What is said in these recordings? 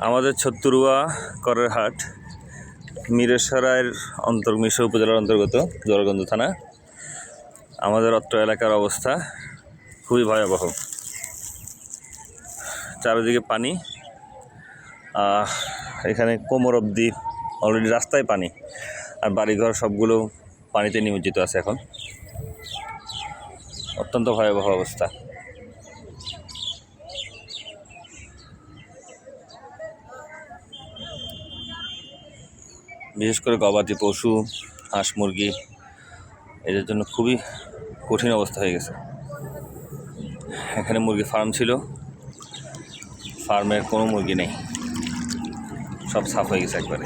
আমাদের ছত্তুরুয়া করের হাট মিরেশ্বরাইয়ের মিরসরাই উপজেলার অন্তর্গত জোরারগঞ্জ থানা। আমাদের অত্র এলাকার অবস্থা খুবই ভয়াবহ। চারিদিকে পানি, এখানে কোমর অবধি অলরেডি রাস্তায় পানি, আর বাড়িঘর সবগুলো পানিতে নিমজ্জিত আছে। এখন অত্যন্ত ভয়াবহ অবস্থা। বিশেষ করে গবাদি পশু, হাঁস মুরগি, এদের জন্য খুবই কঠিন অবস্থা হয়ে গেছে। এখানে মুরগি ফার্ম ছিল, ফার্মের কোনো মুরগি নেই, সব সাফ হয়ে গেছে একবারে।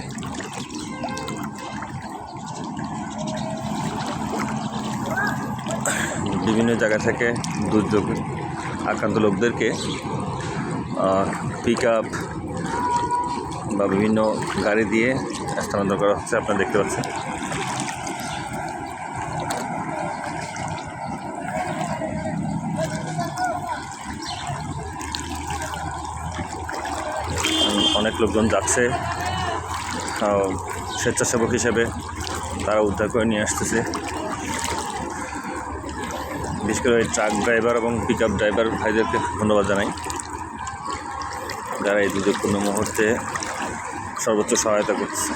বিভিন্ন জায়গা থেকে দুর্যোগ আক্রান্ত লোকদেরকে পিক আপ বা বিভিন্ন গাড়ি দিয়ে স্থানান্তর করা হচ্ছে। আপনারা দেখতে পাচ্ছেন অনেক লোকজন যাচ্ছে স্বেচ্ছাসেবক হিসেবে, তারা উদ্ধার করে নিয়ে আসতেছে। বিশেষ করে ট্রাক ড্রাইভার এবং পিক আপ ড্রাইভার ভাইদেরকে ধন্যবাদ জানাই, যারা এই দুর্যোগপূর্ণ মুহূর্তে সর্বোচ্চ সহায়তা করছে।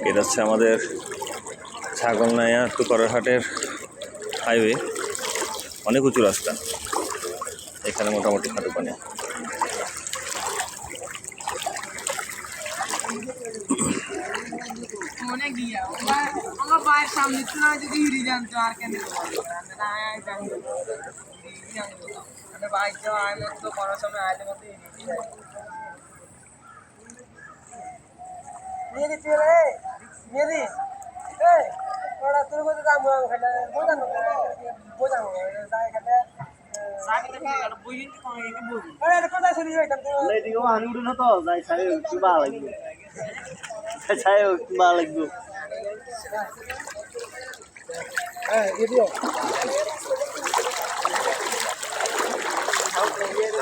এটা হচ্ছে আমাদের ছাগলনাইয়া টু করেরহাটের হাইওয়ে, অনেক উঁচু রাস্তা। এখানে মোটামুটি হাঁটু পানি।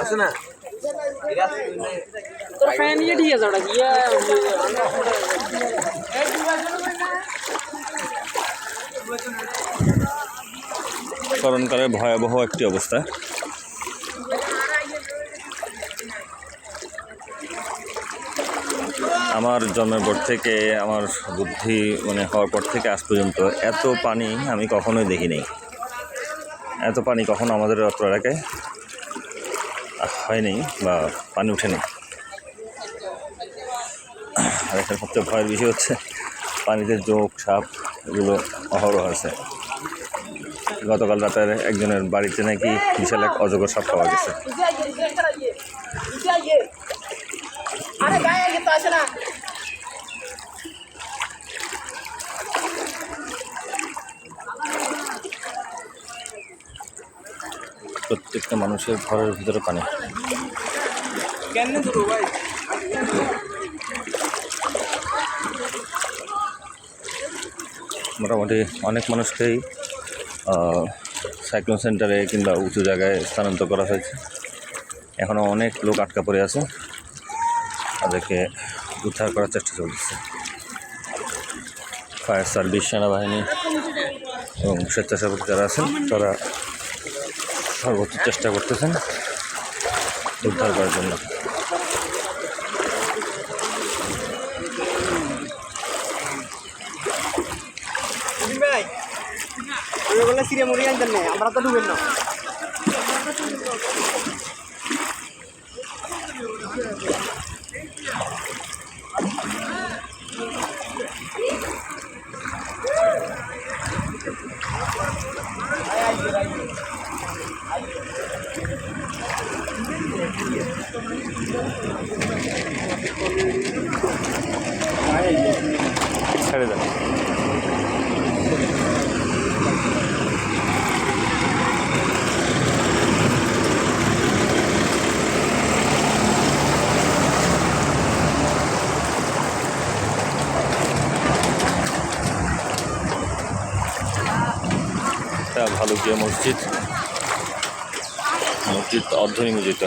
আছে না তোর ফ্যান নিয়ে ঠিক আছে ওটা গিয়ে স্মরণকালের ভয়াবহ একটি অবস্থা। আমার জন্মের পর থেকে, আমার বুদ্ধি হওয়ার পর থেকে আজ পর্যন্ত এত পানি আমি কখনোই দেখিনি। এত পানি কখনো আমাদের অত্র এলাকায় হয়নি বা পানি ওঠেনি। আর এখানে সবচেয়ে ভয়ের বিষয় হচ্ছে পানিতে জোঁক, সাপ এগুলো অহরহ আছে। গতকাল রাতের একজনের বাড়িতে নাকি বিশাল এক অজগর সাপ পাওয়া গেছে। প্রত্যেকটা মানুষের ঘরের ভিতরে পানি। মোটামুটি অনেক মানুষকেই সাইক্লোন সেন্টারে কিংবা উঁচু জায়গায় স্থানান্তর করা হয়েছে। এখনও অনেক লোক আটকা পড়ে আছে, তাদেরকে উদ্ধার করার চেষ্টা চলছে। ফায়ার সার্ভিস, সেনাবাহিনী এবং স্বেচ্ছাসেবক যারা আছেন তারা সর্বোচ্চ চেষ্টা করতেছেন উদ্ধার করার জন্য। আমরা তো ডুবেন না। ছেড়ে দেন। ভালুকিয়া মসজিদ, মসজিদ অর্ধনিয়োজিত।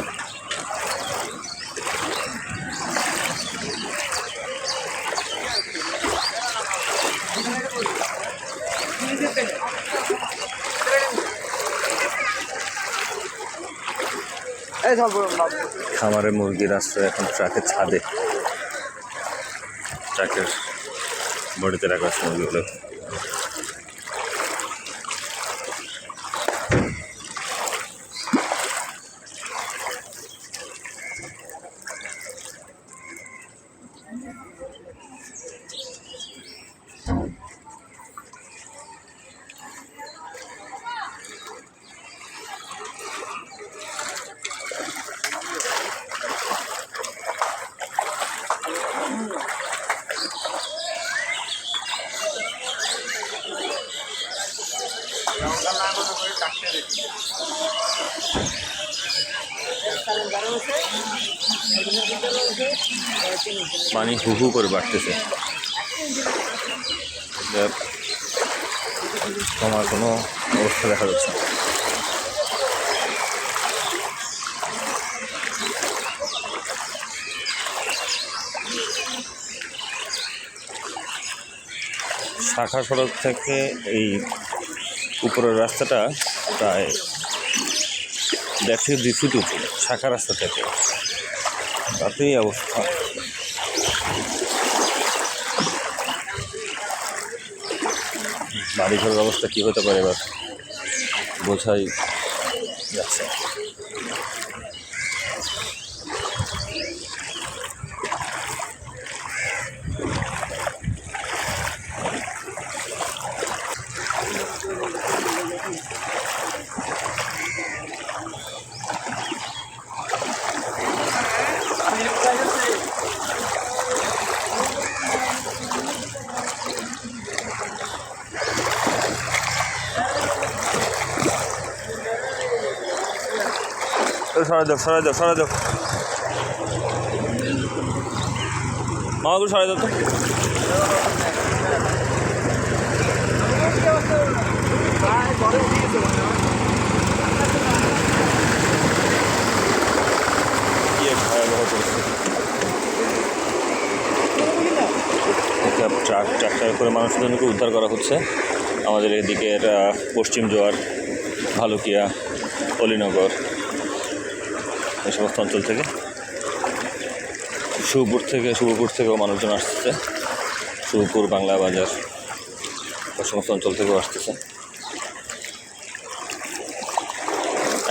খামারে মুরগির আশ্রয় এখন ট্রাকের ছাদে, ট্রাকের বডিতে রাখা আছে মুরগিগুলো। পানি হু হু করে বাড়তেছে, তোমার কোনো অবস্থা দেখা যাচ্ছে না। শাখা সড়ক থেকে এই উপরের রাস্তাটা প্রায় 1.5 থেকে 2 ফুট উঁচু, শাখা রাস্তা থেকে। তাতেই অবস্থা। বাড়িঘরের অবস্থা কী হতে পারে এবার বোঝাই যাচ্ছে। সরাই দাও, সরাই দাও, সরাই দাও, মামাগুলো সরাই দাও তো। ট্রাক্টর করে মানুষজনকে উদ্ধার করা হচ্ছে আমাদের এদিকের পশ্চিম জোয়ার, ভালুকিয়া, অলিনগর এই সমস্ত অঞ্চল থেকে। শুভপুর থেকেও মানুষজন আসতেছে, শুভপুর, বাংলা বাজার এই সমস্ত অঞ্চল থেকেও আসতেছে।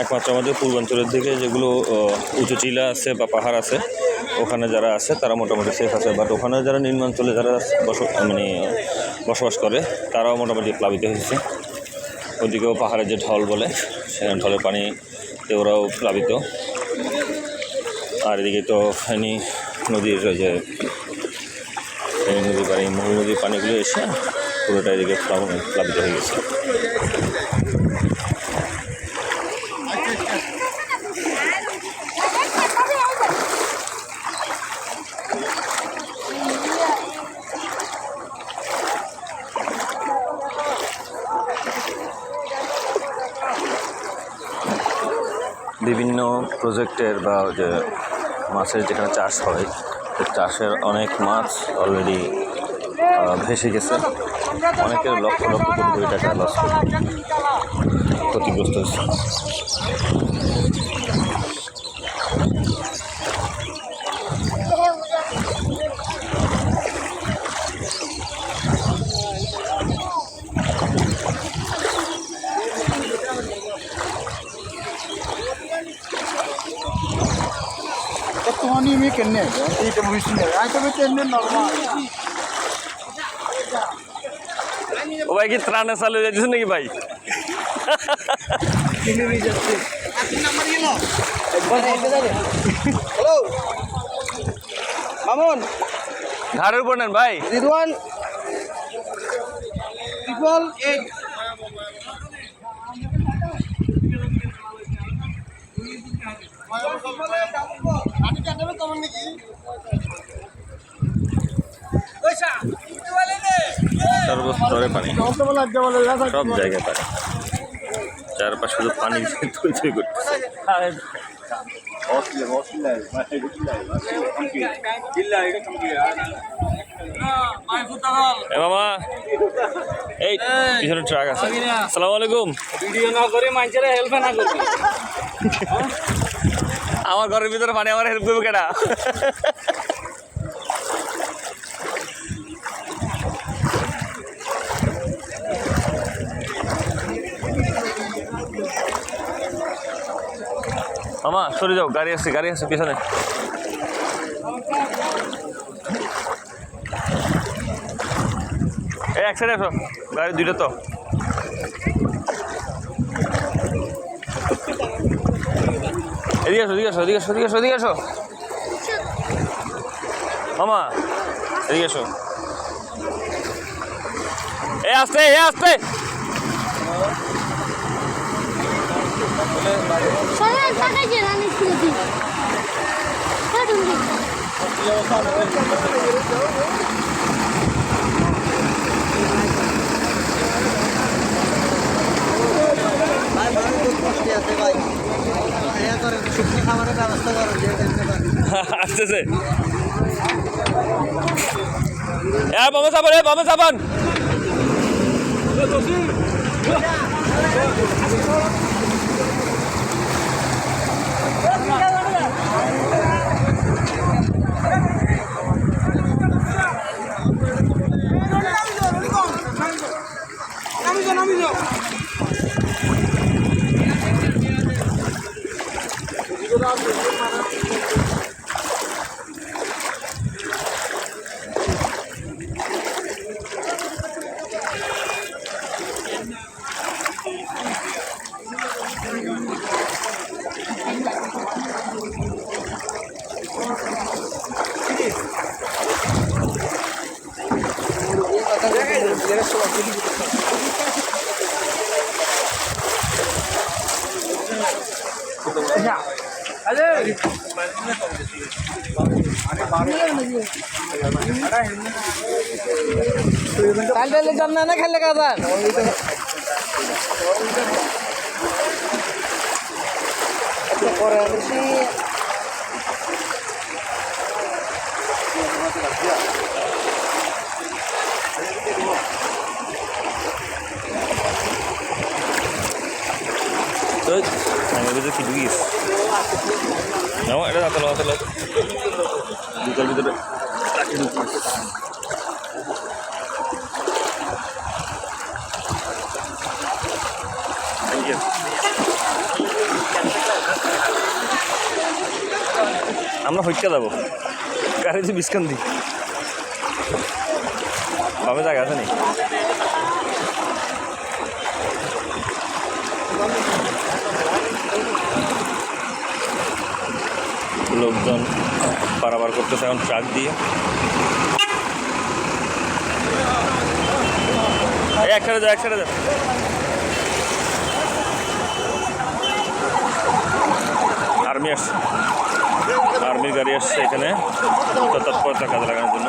একমাত্র আমাদের পূর্বাঞ্চলের দিকে যেগুলো উঁচু টিলা আছে বা পাহাড় আছে, ওখানে যারা আছে তারা মোটামুটি সেফ আছে। বাট ওখানে যারা নিম্নাঞ্চলে যারা বসবাস করে তারাও মোটামুটি প্লাবিত হয়েছে। ওদিকেও পাহাড়ের যে ঢল বলে, সেখানে ঢলের পানিতে ওরাও প্লাবিত। আর এদিকে তো ফেনী নদীর যে ফেনী নদীর পানি, মহুল নদীর পানিগুলো এসে পুরোটা এদিকে প্লাবিত হয়ে গেছে। বিভিন্ন প্রজেক্টের বা যে মাছের যেখানে চাষ হয়, চাষের অনেক মাছ অলরেডি ভেসে গেছে। অনেকের লক্ষ লক্ষ কোটি টাকা লস ক্ষতিগ্রস্ত হয়েছে। में करने ও ভাই কি ত্রাণে চালু হয়ে যাচ্ছে নাকি ভাই? হ্যালো মামুন, ঘাড়ের উপর নেন ভাই। রিদওয়ান 888 সর্বস্তরে পানি, সব জায়গায় পানি। চারপাশে শুধু পানি থই থই করতেছে। এ মামা, এই পিছনে ট্রাক আছে। আসসালামু আলাইকুম। ভিডিও না করে মানুষের হেল্প না করবে। আমার ঘরের ভিতরে পানি, আমার হেল্প করবে কেনা? মামা সরে যাও, গাড়ি আসছে পিছনে। এই এক সাইডে আসো, গাড়ি দুইটা তো। এদিকে আসো মামা, এদিকে আসো। আস্তে সবাই টাকা দিয়ে রানি ছিল দিই খাবারের ব্যবস্থা করো আসতেছে। বামে চাপান। না খেলে কাজান কি ঢুকিস? এটা হাতলো দুটার ভিতরে আমরা হইতে যাবো, গাড়িতে বিস্কান দিই। বাবা জায়গা আছে নি? লোকজন পারাবার করতেছে এখন ট্রাক দিয়ে। এক সাইডে যা। আর্মির গাড়ি আসছে এখানে তৎপরতা কাজে লাগানোর জন্য।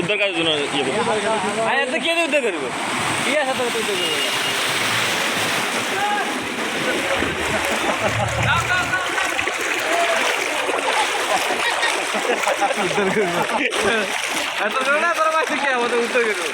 উদ্ধার কাজের জন্য ইয়ে করবো। কে উদ্ধার করবো? ঠিক আছে তো উদ্ধার করবো। উদ্ধার করবো এত না তোর বাসে কে আমাদের উদ্ধার করবো।